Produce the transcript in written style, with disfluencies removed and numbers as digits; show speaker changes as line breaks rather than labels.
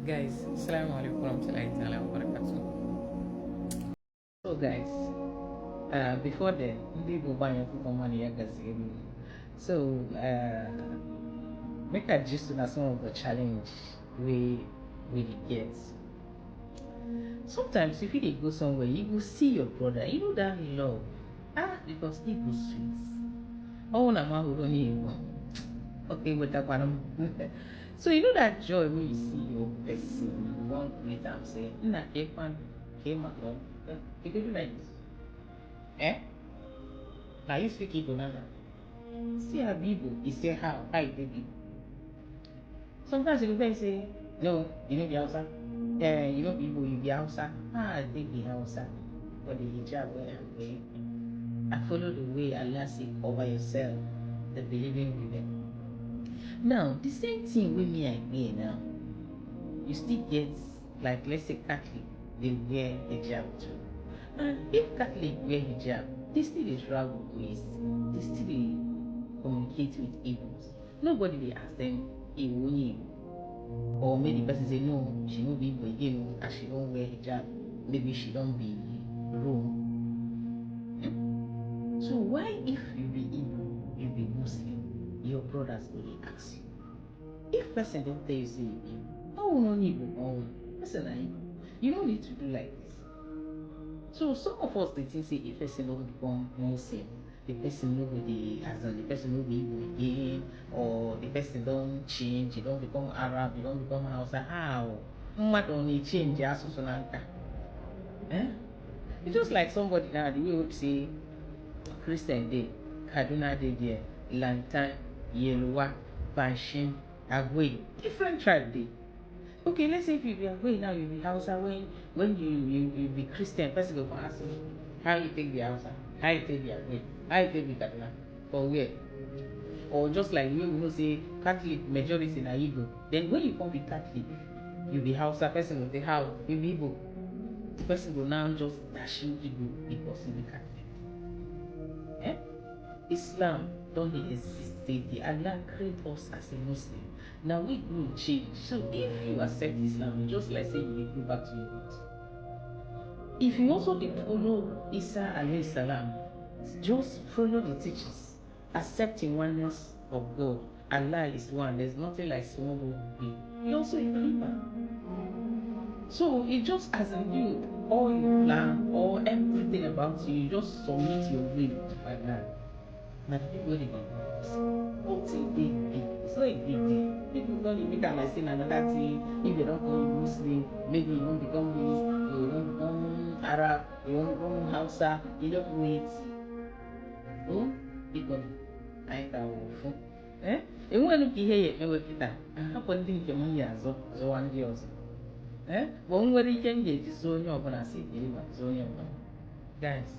Guys, assalamu alaikum warahmatullahi ta'ala wabarakatuh. So guys, before then, ndị Igbo gbanye akwụkwọ money ya gaziri. So make a gist on some of the challenge we get. Sometimes if you dey go somewhere, you will see your brother, you know that love. Because Igbo sweet. Oh na mahụrụ onye Igbo. Okay, wetakwana m. So you know that joy when you see your person, you want to greet am say, "Nna kekwan, kemako." You go do like this. Eh? Now you speak Igbo now. See how Igbo, he say how you dey Igbo. Sometimes you go say, no, you know the Hausa. You know Igbo, you be Hausa. I think the Hausa. But the hijab when I'm wearing. I follow the way Allah say cover yourself, the believing women. Now, the same thing with me I wear now. You still get, like, let's say Catholic, they wear hijab too. And if Catholic wear hijab, they still dey travel with, they still dey communicate with Igbos. Nobody dey ask them, Igbo onye Igbo. Or maybe the person say, no, she no be Igbo again, as she don't wear hijab. Maybe she don't be Rome. So why if you be Igbo, you be Muslim, your brothers go dey ask you? If person don't tell you say you be Igbo, how will no Igbo or person na Igbo? You don't need to do like this. So some of us they think say if person don't become Muslim, the person no go dey as in the person no be Igbo again, or the person don't change, he don't become Arab, he don't become Hausa. How? Mmadụ only change asụsụ na nka. It's just like somebody now, the way we say Christian day, Kaduna day there, Lantan, Yeluwa, Banshin, Agwe, different tribe day. Okay, let's say if you be Agwe now, you be Hausa. When you be Christian, person go ask you how you take the Hausa, how you take the Agwe, how you take the Kaduna, for where? Or just like you know say Catholic majority na Igbo. Then when you come be Catholic, you be Hausa, person will say how you be Igbo. The person will now just dash you Igbo because you be Catholic. Islam don't exist. Allah create us as a Muslim. Now we go change. So if you accept Islam, just like say you go back to your roots. If you also follow Isa alayhi salam, just follow the teachings, accepting oneness of God. Allah is one. There's nothing like small God. You also a believer. So it just as in you, all your plan, or everything about you, you just submit your will to Allah. Now people dey nothing big. It's not a big deal. People don't make am like saying another thing. If they don't call you Muslim, maybe you won't become this, you won't become Arab, you won't become Hausa. You don't wait. Because I can enwere ka ihe ya emewepụta hapụ ndị nke m yi azụ zụwa ndị ọzọ. But m nwere ike m ga-eji zụọ onye ọbụla si dịrị ma zụọ onye ọbụla. Guys,